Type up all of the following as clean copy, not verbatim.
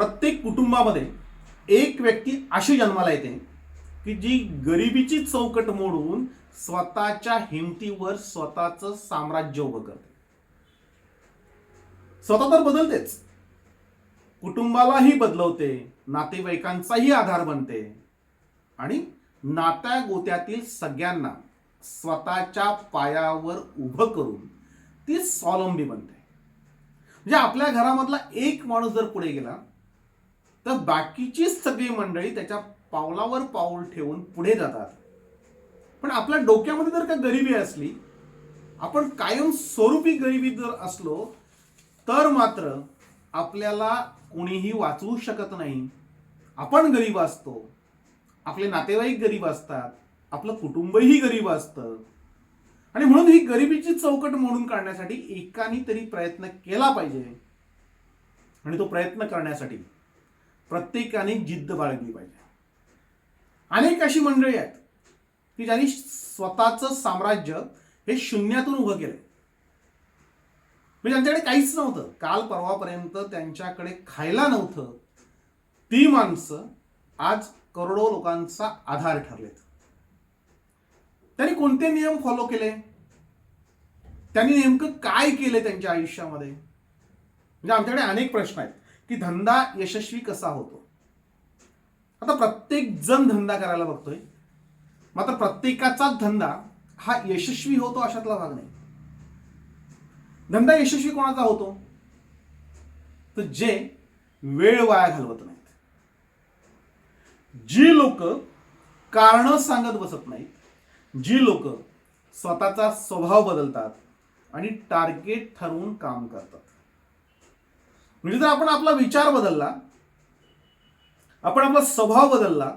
प्रत्येक कुटुंबामध्ये एक व्यक्ती अशी जन्माला येते की जी गरिबीची चौकट मोडून स्वतःच्या हिमतीवर स्वतःचं साम्राज्य उभं करते. स्वतः तर बदलतेच, कुटुंबालाही बदलवते, नातेवाईकांचाही आधार बनते आणि नात्या गोत्यातील सगळ्यांना स्वतःच्या पायावर उभं करून ती स्वावलंबी बनते. म्हणजे आपल्या घरामधला एक माणूस जर पुढे गेला तर बाकीचीच सगळी मंडळी त्याच्या पावलावर पाऊल ठेवून पुढे जातात. पण आपल्या डोक्यामध्ये जर का गरिबी असली, आपण कायम स्वरूपी गरिबी जर असलो, तर मात्र आपल्याला कोणीही वाचवू शकत नाही. आपण गरीब असतो, आपले नातेवाईक गरीब असतात, आपलं कुटुंबही गरीब असतं. आणि म्हणून ही गरिबीची चौकट मोडून काढण्यासाठी एकाने तरी प्रयत्न केला पाहिजे. आणि तो प्रयत्न करण्यासाठी प्रत्येकाने जिद्द बाळगली पाहिजे. अनेक अशी मंडळी आहेत की ज्यांनी स्वतःचं साम्राज्य हे शून्यातून उभं केलंय. म्हणजे त्यांच्याकडे काहीच नव्हतं, काल परवापर्यंत त्यांच्याकडे खायला नव्हतं. ती माणसं आज करोडो लोकांचा आधार ठरलेत. त्यांनी कोणते नियम फॉलो केले, त्यांनी नेमकं काय केले त्यांच्या आयुष्यामध्ये. म्हणजे आमच्याकडे अनेक प्रश्न आहेत की धंदा यशस्वी कसा होतो. आता प्रत्येक जण धंदा करायला बघतोय, मात्र प्रत्येकाचाच धंदा हा यशस्वी होतो अशातला भाग नाही. धंदा यशस्वी कोणाचा होतो, तर जे वेळ वाया घालवत नाहीत, जी लोक कारण सांगत बसत नाहीत, जी लोक स्वतःचा स्वभाव बदलतात आणि टार्गेट ठरवून काम करतात. म्हणजे जर आपण आपला विचार बदलला, आपण आपला स्वभाव बदलला,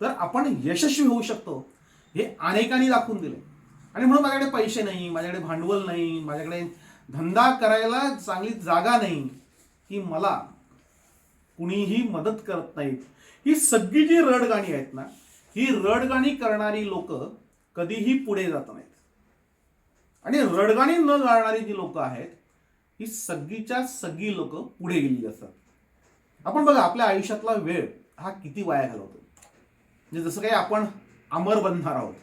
तर आपण यशस्वी होऊ शकतो. हे अनेकांनी दाखवून दिले. आणि म्हणून माझ्याकडे पैसे नाही, माझ्याकडे भांडवल नाही, माझ्याकडे धंदा करायला चांगली जागा नाही, की मला कुणीही मदत करत नाहीत. ही सगळी जी रडगाणी आहेत ना, ही रडगाणी करणारी लोक कधीही पुढे जात नाहीत. आणि रडगाणी न गाणारी जी लोक आहेत, ही सगळीच्या सगळी लोक पुढे गेलेली असतात. आपण बघा, आपल्या आयुष्यातला वेळ हा किती वाया घालवतो. म्हणजे जसं काही आपण अमर बनणार आहोत,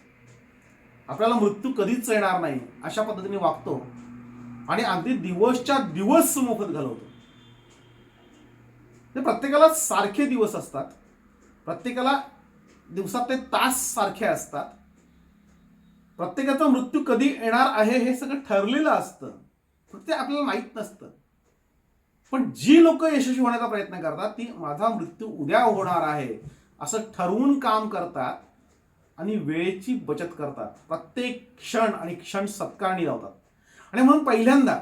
आपल्याला मृत्यू कधीच येणार नाही अशा पद्धतीने वागतो आणि अगदी दिवसच्या दिवस मोफत घालवतो. प्रत्येकाला सारखे दिवस असतात, प्रत्येकाला दिवसात ते तास सारखे असतात, प्रत्येकाचा मृत्यू कधी येणार आहे हे सगळं ठरलेलं असतं, फक्त आपल्याला माहीत नसतं. पण जी लोक यशस्वी होण्याचा प्रयत्न करतात, ती माझा मृत्यू उद्या होणार आहे असं ठरवून काम करतात आणि वेळेची बचत करतात. प्रत्येक क्षण आणि क्षण सत्कारणी लावतात. आणि म्हणून पहिल्यांदा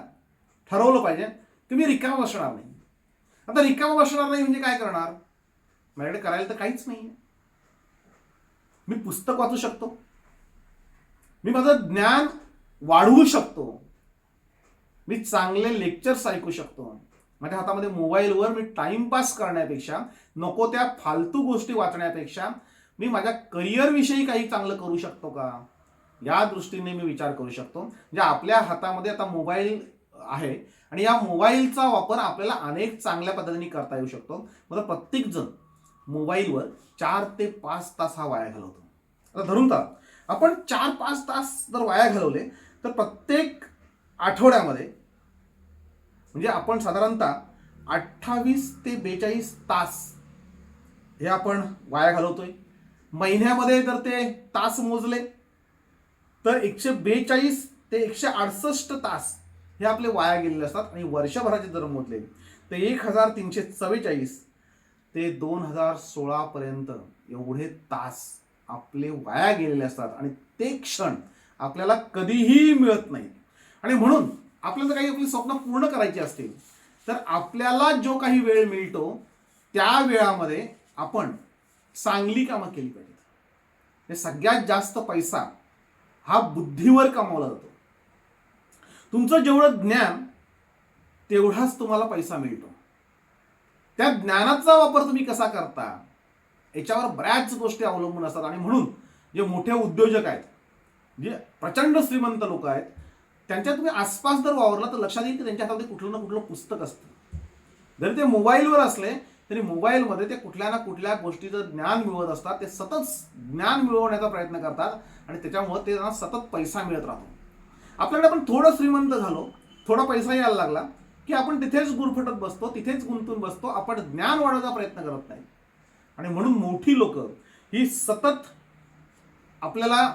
ठरवलं पाहिजे की मी रिकामा बसणार नाही. आता रिकामा बसणार नाही म्हणजे काय करणार, माझ्याकडे करायला तर काहीच नाही. मी पुस्तक वाचू शकतो, मी माझं ज्ञान वाढवू शकतो, मी चांगले लेक्चर्स ऐकू शकतो. माझ्या हातामध्ये मोबाईलवर मी टाइमपास करण्यापेक्षा, नको त्या फालतू गोष्टी वाचण्यापेक्षा मी माझ्या करिअर विषयी काही चांगलं करू शकतो का, या दृष्टीने मी विचार करू शकतो. म्हणजे आपल्या हातामध्ये आता मोबाईल आहे आणि या मोबाईलचा वापर आपल्याला अनेक चांगल्या पद्धतीने करता येऊ शकतो. मला प्रत्येक जण मोबाईलवर 4 ते 5 तास हा वाया घालवतो. आता धरून तर आपण 4-5 तास जर वाया घालवले, तर प्रत्येक आठवड्यामध्ये म्हणजे आपण साधारणतः 28 ते 42 तास हे आपण वाया घालवतोय. महिन्यामध्ये जर ते तास मोजले तर 142 ते 168 तास हे आपले वाया गेलेले असतात. आणि वर्षभराचे जर मोजले तर 1344 ते 2016 पर्यंत एवढे तास आपले वाया गेलेले असतात. आणि ते क्षण आपल्याला कधीही मिळत नाही. आणि म्हणून आपल्याला काही आपली स्वप्न पूर्ण करायची असतील, तर आपल्याला जो काही वेळ मिळतो त्या वेळामध्ये आपण चांगली कामं केली पाहिजेत. हे सगळ्यात जास्त पैसा हा बुद्धीवर कमावला जातो. तुमचं जेवढं ज्ञान तेवढाच तुम्हाला पैसा मिळतो. त्या ज्ञानाचा वापर तुम्ही कसा करता याच्यावर बऱ्याच गोष्टी अवलंबून असतात. आणि म्हणून जे मोठे उद्योजक आहेत, जे प्रचंड श्रीमंत लोक आहेत, त्यांच्या तुम्ही आसपास जर वावरला तर लक्षात येईल की त्यांच्या हातामध्ये कुठलं ना कुठलं पुस्तक असतं. जरी ते मोबाईलवर असले तरी मोबाईलमध्ये ते कुठल्या ना कुठल्या गोष्टीचं ज्ञान मिळवत असतात. ते सतत ज्ञान मिळवण्याचा प्रयत्न करतात आणि त्याच्यामुळे ते त्यांना सतत पैसा मिळत राहतो. आपल्याकडे आपण थोडं श्रीमंत झालो, थोडा पैसा यायला लागला की आपण तिथेच गुरफटत बसतो, तिथेच गुंतून बसतो. आपण ज्ञान वाढवण्याचा प्रयत्न करत नाही. आणि म्हणून मोठी लोक ही सतत आपल्याला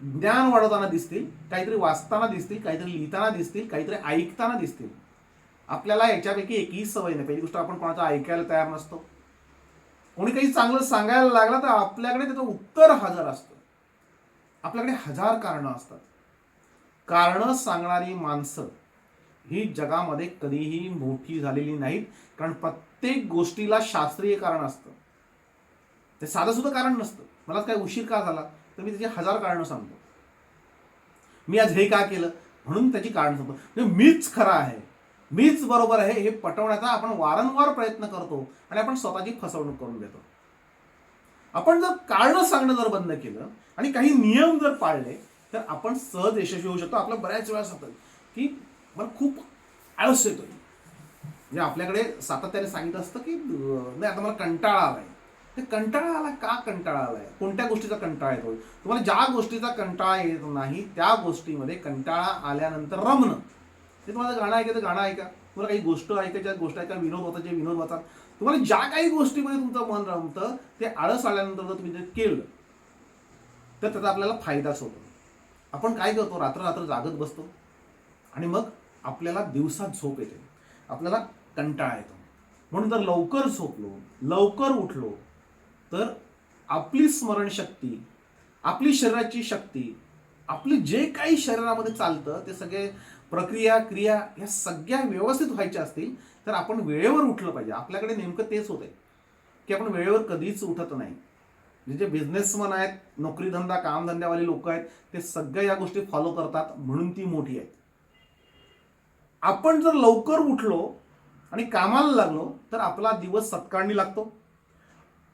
ज्ञान वाढवताना दिसतील, काहीतरी वाचताना दिसतील, काहीतरी लिहिताना दिसतील, काहीतरी ऐकताना दिसतील. आपल्याला याच्यापैकी एकही सवय नाही. पहिली गोष्ट, आपण कोणाचं ऐकायला तयार नसतो. कोणी काही चांगलं सांगायला लागलं तर आपल्याकडे त्याचं उत्तर हजर असतं. आपल्याकडे हजार कारणं असतात. कारणं सांगणारी माणसं ही जगामध्ये कधीही मोठी झालेली नाहीत, कारण प्रत्येक गोष्टीला शास्त्रीय कारण असतं. ते साधं सुद्धा कारण नसतं. मला काय उशीर का झाला तर मी त्याची हजार कारणं सांगतो. मी आज हे का केलं म्हणून त्याची कारण सांगतो. म्हणजे मीच खरा आहे, मीच बरोबर आहे हे पटवण्याचा आपण वारंवार प्रयत्न करतो आणि आपण स्वतःची फसवणूक करून देतो. आपण जर कारणं सांगणं जर बंद केलं आणि काही नियम जर पाळले तर आपण सहज यशस्वी होऊ शकतो. आपलं बऱ्याच वेळा असतं की मला खूप आळस येतोय. म्हणजे आपल्याकडे सातत्याने सांगितलं असतं की नाही आता मला कंटाळा आलाय. ते कंटाळा आला का? कंटाळा आलाय कोणत्या गोष्टीचा कंटाळा येतो? तुम्हाला ज्या गोष्टीचा कंटाळा येत नाही त्या गोष्टीमध्ये कंटाळा आल्यानंतर रमणं. ते तुम्हाला गाणं ऐकायचं गाणं ऐका, तुम्हाला काही गोष्ट ऐकायच्या गोष्ट ऐका, विनोद होताचे विनोद वाचा. तुम्हाला ज्या काही गोष्टीमध्ये तुमचं मन रमतं ते आळस आल्यानंतर जर तुम्ही ते केलं तर त्याचा आपल्याला फायदाच होतो. आपण काय करतो, रात्र रात्र जागत बसतो आणि मग आपल्याला दिवसात झोप येते, आपल्याला कंटाळा येतो. म्हणून जर लवकर झोपलो, लवकर उठलो तर आपली स्मरणशक्ती, आपली शरीराची शक्ती, आपली जे काही शरीरामध्ये चालतं ते सगळे प्रक्रिया क्रिया ह्या सगळ्या व्यवस्थित व्हायच्या असतील तर आपण वेळेवर उठलं पाहिजे. आपल्याकडे नेमकं तेच होतंय की आपण वेळेवर कधीच उठत नाही. जे बिझनेसमन आहेत, नोकरीधंदा कामधंद्यावाले लोक आहेत, ते सगळ्या या गोष्टी फॉलो करतात म्हणून ती मोठी आहेत. आपण जर लवकर उठलो आणि कामाला लागलो तर आपला दिवस सत्कारणी लागतो.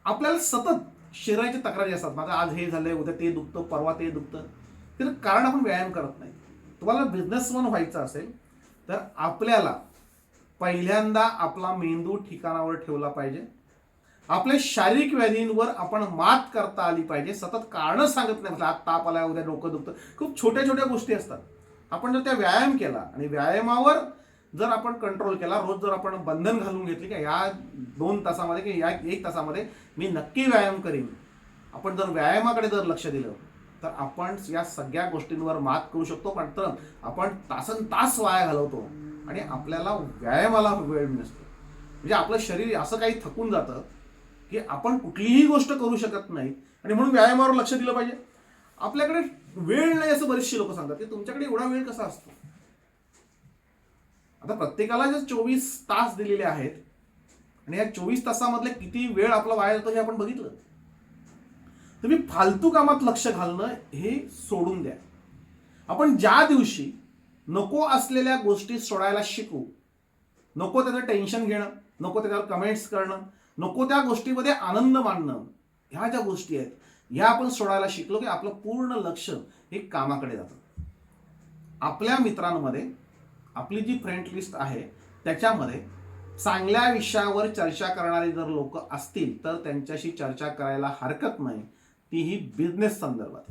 आपल्याला सतत शरीराची तक्रारी असतात, माझं आज हे झालंय, उद्या ते दुखतं, परवा ते दुखतं. तर कारण आपण व्यायाम करत नाही. तुम्हाला बिझनेसमन व्हायचं असेल तर आपल्याला पहिल्यांदा आपला मेंदू ठिकाणावर ठेवला पाहिजे. आपल्या शारीरिक व्याधींवर आपण मात करता आली पाहिजे. सतत कारणं सांगत नाही, आज ताप आलाय, उद्या डोकं दुखतं, खूप छोट्या छोट्या गोष्टी असतात. आपण जर त्या व्यायाम केला आणि व्यायामावर जर आपण कंट्रोल केला, रोज जर आपण बंधन घालून घेतली की या 2 तासामध्ये की या 1 तासामध्ये मी नक्की व्यायाम करीन, आपण जर व्यायामाकडे जर लक्ष दिलं तर आपण या सगळ्या गोष्टींवर मात करू शकतो. पण तर आपण तासनतास वाया घालवतो आणि आपल्याला व्यायामाला वेळ नसतो. म्हणजे आपलं शरीर असं काही थकून जातं की आपण कुठलीही गोष्ट करू शकत नाही आणि म्हणून व्यायामावर लक्ष दिलं पाहिजे. आपल्याकडे वेळ नाही असं बरेचसे लोक सांगतात की तुमच्याकडे एवढा वेळ कसा असतो. आता प्रत्येकाला जे 24 तास दिलेले आहेत आणि या 24 तासामधले किती वेळ आपला वाया जातो हे आपण बघितलं. तुम्ही फालतू कामात लक्ष घालणं हे सोडून द्या. आपण ज्या दिवशी नको असलेल्या गोष्टी सोडायला शिकू, नको त्याचं टेन्शन घेणं, नको त्याच्यावर कमेंट्स करणं, नको त्या गोष्टीमध्ये आनंद मानणं, ह्या ज्या गोष्टी आहेत ह्या आपण सोडायला शिकलो की आपलं पूर्ण लक्ष हे कामाकडे जातं. आपल्या मित्रांमध्ये आपली जी फ्रेंड लिस्ट आहे त्याच्यामध्ये चांगल्या विषयावर चर्चा करणारे जर लोक असतील तर त्यांच्याशी चर्चा करायला हरकत नाही. तीही बिझनेस संदर्भात,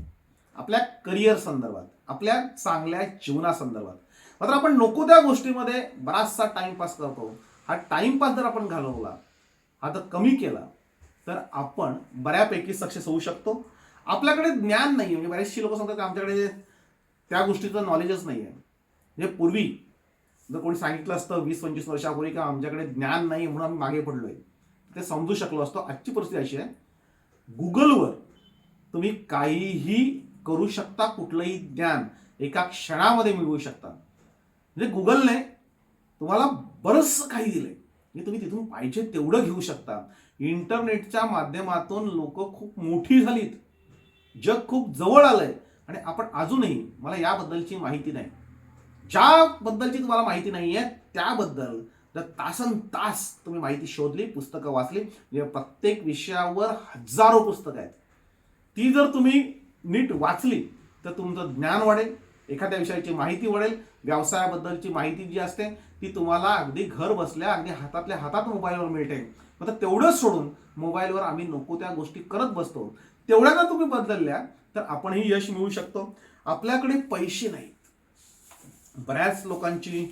आपल्या करिअर संदर्भात, आपल्या चांगल्या जीवनासंदर्भात. मात्र आपण नको त्या गोष्टीमध्ये बराचसा टाइमपास करतो. हा टाइमपास जर आपण घालवला, हा जर कमी केला तर आपण बऱ्यापैकी सक्सेस होऊ शकतो. आपल्याकडे ज्ञान नाही, म्हणजे बरेचशी लोक सांगतात की आमच्याकडे त्या गोष्टीचं नॉलेजच नाही आहे. म्हणजे पूर्वी जर कोणी सांगितलं असतं 20-25 वर्षापूर्वी की आमच्याकडे ज्ञान नाही म्हणून आम्ही मागे पडलोय, ते समजू शकलो असतो. आजची परिस्थिती अशी आहे, गुगलवर तुम्ही काहीही करू शकता, कुठलंही ज्ञान एका क्षणामध्ये मिळवू शकता. म्हणजे गुगलने तुम्हाला बरंचसं काही दिलंय, म्हणजे तुम्ही तिथून पाहिजे तेवढं घेऊ शकता. इंटरनेटच्या माध्यमातून लोक खूप मोठी झालीत, जग खूप जवळ आलंय आणि आपण अजूनही, मला याबद्दलची माहिती नाही, ज्याबद्दलची तुम्हाला माहिती नाहीये त्याबद्दल जर तासनतास तुम्ही माहिती शोधली, पुस्तकं वाचली, म्हणजे प्रत्येक विषयावर हजारो पुस्तकं आहेत, ती जर तुम्ही नीट वाचली तर तुमचं ज्ञान वाढेल, एखाद्या विषयाची माहिती वाढेल. व्यवसायाबद्दलची माहिती जी असते ती तुम्हाला अगदी घर बसल्या अगदी हातातल्या हातात मोबाईलवर मिळते. मात्र तेवढंच सोडून मोबाईलवर आम्ही नको त्या गोष्टी करत बसतो. तेवढ्या जर तुम्ही बदलल्या तर आपणही यश मिळवू शकतो. आपल्याकडे पैसे नाहीत. बऱ्याच लोकांची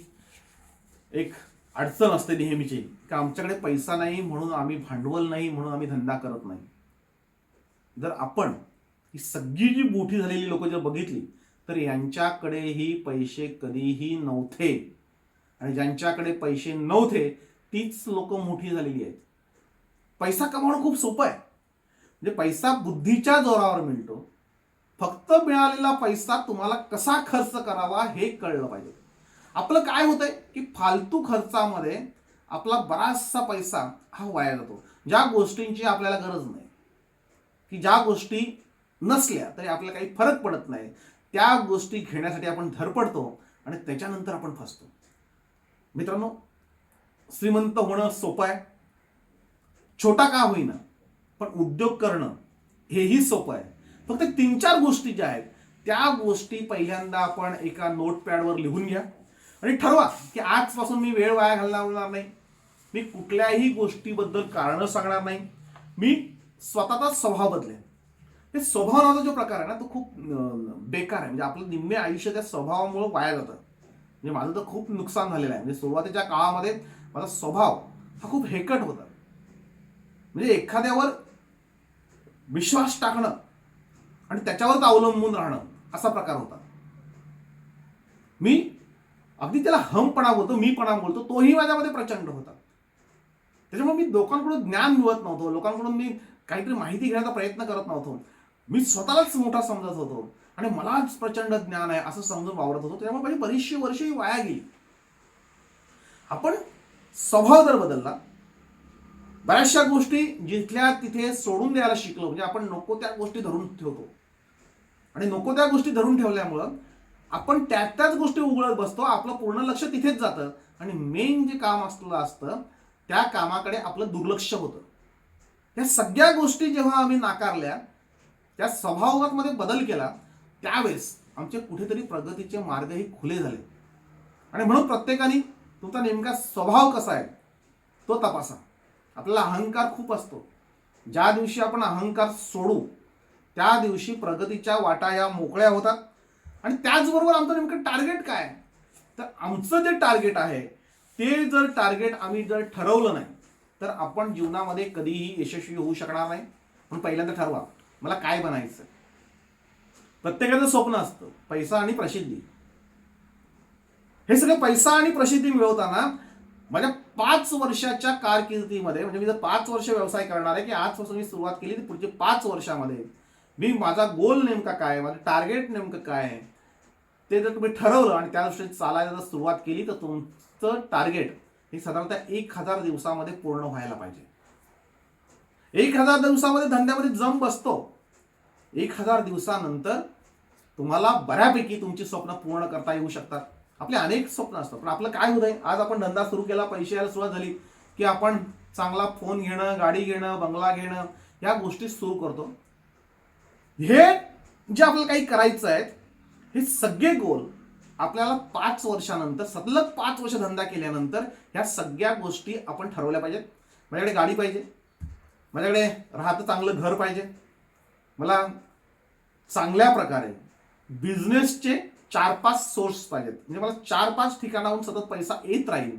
एक अडचण असते नेहमीची की आमच्याकडे पैसा नाही म्हणून आम्ही, भांडवल नाही म्हणून आम्ही धंदा करत नाही. जर आपण ही सगळी जी मोठी झालेली लोक जर बघितली तर यांच्याकडेही पैसे कधीही नव्हते. आणि ज्यांच्याकडे पैसे नव्हते तीच लोक मोठी झालेली आहेत. पैसा कमावणं खूप सोपं आहे. म्हणजे पैसा बुद्धीच्या जोरावर मिळतो. फक्त मिळालेला पैसा तुम्हाला कसा खर्च करावा हे कळलं पाहिजे. आपलं काय होतंय की फालतू खर्चामध्ये आपला बराचसा पैसा हा वाया जातो. ज्या गोष्टींची आपल्याला गरज नाही, की ज्या गोष्टी नसल्या तरी आपल्याला काही फरक पडत नाही, त्या गोष्टी घेण्यासाठी आपण धडपडतो आणि त्याच्यानंतर आपण फसतो. मित्रांनो, श्रीमंत होणं सोपं आहे, छोटा का होईना, पण उद्योग करणं हेही सोपं आहे. फक्त 3-4 गोष्टी ज्या आहेत त्या गोष्टी पहिल्यांदा आपण एका नोटपॅडवर लिहून घ्या आणि ठरवा की आजपासून मी वेळ वाया घालवणार नाही, मी कुठल्याही गोष्टीबद्दल कारणं सांगणार नाही, मी स्वतःचा स्वभाव बदलेन. हे स्वभाव नावाचा जो प्रकार आहे ना तो खूप बेकार आहे. म्हणजे आपलं निम्मे आयुष्य त्या स्वभावामुळे वाया जातं. म्हणजे माझं तर खूप नुकसान झालेलं आहे. म्हणजे सुरुवातीच्या काळामध्ये माझा स्वभाव हा खूप हेकट होता. म्हणजे एखाद्यावर विश्वास टाकणं आणि त्याच्यावरच अवलंबून राहणं असा प्रकार होता. मी अगदी त्याला हमपणा बोलतो, मीपणा बोलतो, तोही माझ्यामध्ये प्रचंड होता. त्याच्यामुळे मी लोकांकडून ज्ञान मिळवत नव्हतो, लोकांकडून मी काहीतरी माहिती घेण्याचा प्रयत्न करत नव्हतो. मी स्वतःलाच मोठा समजत होतो आणि मलाच प्रचंड ज्ञान आहे असं समजून वावरत होतो. त्यामुळे माझी बरीचशी वर्षही वाया गेली. आपण स्वभाव जर बदलला, बऱ्याचशा गोष्टी जिथल्या तिथे सोडून द्यायला शिकलो. म्हणजे आपण नको त्या गोष्टी धरून ठेवतो आणि नको त्या गोष्टी धरून ठेवल्यामुळं आपण त्याच गोष्टी उघडत बसतो. आपलं पूर्ण लक्ष तिथेच जातं आणि मेन जे काम असतं त्या कामाकडे आपलं दुर्लक्ष होतं. या सगळ्या गोष्टी जेव्हा आम्ही नाकारल्या, त्या स्वभावामध्ये बदल केला, त्यावेळेस आमचे कुठेतरी प्रगतीचे मार्गही खुले झाले. आणि म्हणून प्रत्येकाने तुमचा नेमका स्वभाव कसा आहे तो तपासा. आपल्याला अहंकार खूप असतो. ज्या दिवशी आपण अहंकार सोडू त्या दिवशी प्रगतीच्या वाटा या मोकळ्या होतात. आणि त्याचबरोबर आमचं नेमकं टार्गेट काय, तर आमचं जे टार्गेट आहे ते जर टार्गेट आम्ही जर ठरवलं नाही तर आपण जीवनामध्ये कधीही यशस्वी होऊ शकणार नाही. म्हणून पहिल्यांदा ठरवा मला काय बनायचं. प्रत्येकाचं स्वप्न असतं पैसा आणि प्रसिद्धी. हे सगळं पैसा आणि प्रसिद्धी मिळवताना माझ्या 5 वर्षाच्या कारकिर्दीमध्ये, म्हणजे मी जर 5 वर्ष व्यवसाय करणार आहे की आजपासून मी सुरुवात केली तर पुढचे 5 वर्षामध्ये मी माझा गोल नेमका काय, माझं टार्गेट नेमकं काय आहे ते जर तुम्ही ठरवलं आणि त्या दृष्टीने चालायला जर सुरुवात केली तर तुमचं टार्गेट हे साधारणतः 1000 दिवसामध्ये पूर्ण व्हायला पाहिजे. 1000 दिवसामध्ये धंद्यामध्ये जम बसतो. 1000 दिवसानंतर तुम्हाला बऱ्यापैकी तुमची स्वप्न पूर्ण करता येऊ शकतात. आपले अनेक स्वप्न असतात, पण आपलं काय होतंय, आज आपण धंदा सुरू केला, पैसे यायला सुरुवात झाली की आपण चांगला फोन घेणं, गाडी घेणं, बंगला घेणं या गोष्टी सुरू करतो. हे जे आपल्याला काही करायचं आहे हे सगळे गोल आपल्याला 5 वर्षानंतर, सतत 5 वर्ष धंदा केल्यानंतर ह्या सगळ्या गोष्टी आपण ठरवल्या पाहिजेत. माझ्याकडे गाडी पाहिजे, माझ्याकडे राहतं चांगलं घर पाहिजे, मला चांगल्या प्रकारे बिझनेसचे 4-5 सोर्स पाहिजेत, म्हणजे मला 4-5 ठिकाणाहून सतत पैसा येत राहील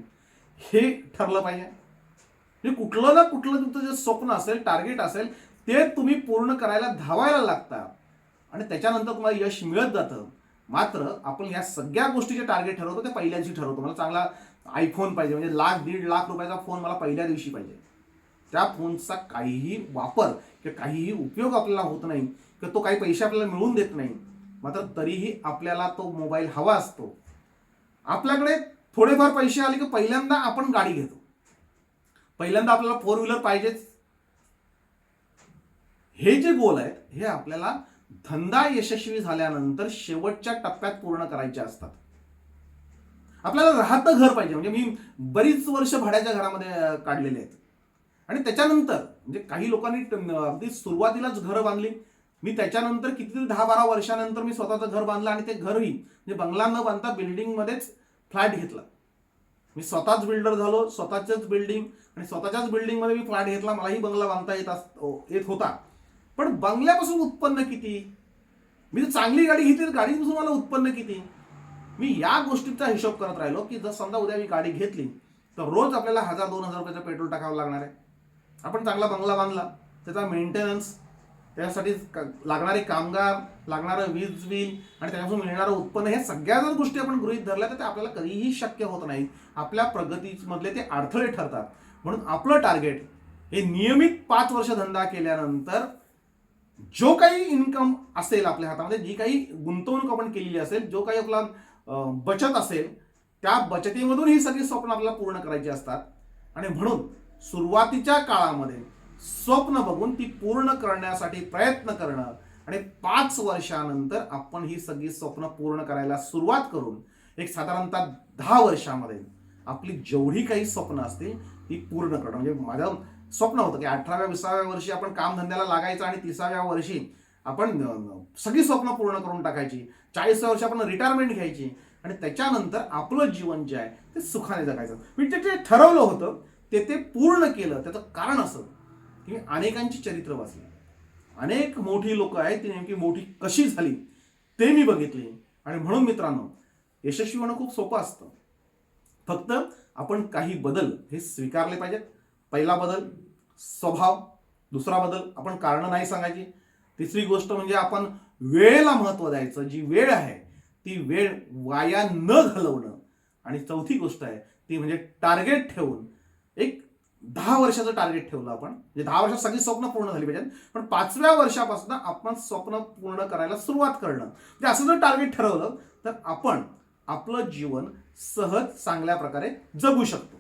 हे ठरलं पाहिजे. म्हणजे कुठलं ना कुठलं तुमचं जे स्वप्न असेल, टार्गेट असेल ते तुम्ही पूर्ण करायला धावायला लागता आणि त्याच्यानंतर तुम्हाला यश मिळत जातं. मात्र आपण या सगळ्या गोष्टीचे टार्गेट ठरवतो ते पहिल्या दिवशी ठरवतो. मला चांगला आयफोन पाहिजे, म्हणजे 1,00,000-1.5 लाख रुपयाचा फोन मला पहिल्या दिवशी पाहिजे. त्या फोनचा काहीही वापर किंवा काहीही उपयोग आपल्याला होत नाही किंवा तो काही पैसे आपल्याला मिळवून देत नाही. मात्र तरीही आपल्याला तो मोबाईल हवा असतो. आपल्याकडे थोडेफार पैसे आले की पहिल्यांदा आपण गाडी घेतो, पहिल्यांदा आपल्याला 4 व्हीलर पाहिजेच. हे जे गोल आहेत हे आपल्याला धंदा यशस्वी झाल्यानंतर शेवटच्या टप्प्यात पूर्ण करायचे असतात. आपल्याला राहतं घर पाहिजे. म्हणजे मी बरीच वर्ष भाड्याच्या घरामध्ये काढलेले आहेत आणि त्याच्यानंतर म्हणजे काही लोकांनी अगदी सुरुवातीलाच घरं बांधली. मी त्याच्यानंतर कितीतरी 10-12 वर्षानंतर मी स्वतःचं घर बांधलं आणि ते घरही म्हणजे बंगला न बांधता बिल्डिंगमध्येच फ्लॅट घेतला. मी स्वतःच बिल्डर झालो, स्वतःच्याच बिल्डिंग आणि स्वतःच्याच बिल्डिंगमध्ये मी फ्लॅट घेतला. मलाही बंगला बांधता येत होता. पण बंगल्यापासून उत्पन्न किती? मी जर चांगली गाडी घेतली तर गाडीपासून मला उत्पन्न किती? मी या गोष्टीचा हिशोब करत राहिलो की जर समजा उद्या मी गाडी घेतली तर रोज आपल्याला 1000-2000 रुपयाचं पेट्रोल टाकावं लागणार आहे. आपण चांगला बंगला बांधला, त्याचा मेंटेनन्स, त्यासाठी लागणारे कामगार, लागणारं वीज बिल आणि त्यापासून मिळणारं उत्पन्न, हे सगळ्या जर गोष्टी आपण गृहीत धरल्या तर ते आपल्याला कधीही शक्य होत नाही. आपल्या प्रगतीमधले ते अडथळे ठरतात. म्हणून आपलं टार्गेट हे नियमित 5 वर्ष धंदा केल्यानंतर जो काही इन्कम असेल आपल्या हातामध्ये, जी काही गुंतवणूक आपण केलेली असेल, जो काही आपला बचत असेल, त्या बचतीमधून ही सगळी स्वप्न आपल्याला पूर्ण करायची असतात. आणि म्हणून सुरुवातीच्या काळामध्ये स्वप्न बघून ती पूर्ण करण्यासाठी प्रयत्न करणं आणि 5 वर्षानंतर आपण ही सगळी स्वप्न पूर्ण करायला सुरुवात करून एक साधारणतः 10 वर्षामध्ये आपली जेवढी काही स्वप्न असतील ती पूर्ण करणं. म्हणजे माझं स्वप्न होतं की 18व्या-20व्या वर्षी आपण कामधंद्याला लागायचं आणि 30व्या वर्षी आपण सगळी स्वप्न पूर्ण करून टाकायची. 40व्या वर्षी आपण रिटायरमेंट घ्यायची आणि त्याच्यानंतर आपलं जीवन जे आहे ते सुखाने जगायचं. मी जे ठरवलं होतं ते पूर्ण केलं. त्याचं कारण असं की मी अनेकांची चरित्र वाचली. अनेक मोठी लोक आहेत, ती नेमकी मोठी कशी झाली ते मी बघितली. आणि म्हणून मित्रांनो, यशस्वी होणं खूप सोपं असतं. फक्त आपण काही बदल हे स्वीकारले पाहिजेत. पहिला बदल स्वभाव, दुसरा बदल आपण कारणं नाही सांगायची, तिसरी गोष्ट म्हणजे आपण वेळेला महत्त्व द्यायचं. जी वेळ आहे ती वेळ वाया न घालवणं. आणि चौथी गोष्ट आहे ती म्हणजे टार्गेट ठेवून एक 10 वर्षाचं टार्गेट ठेवलं आपण. म्हणजे 10 वर्षात सगळी स्वप्न पूर्ण झाली पाहिजेत, पण 5व्या वर्षापासून आपण स्वप्न पूर्ण करायला सुरुवात करणं. म्हणजे असं जर टार्गेट ठरवलं तर आपण आपलं जीवन सहज चांगल्या प्रकारे जगू शकतो.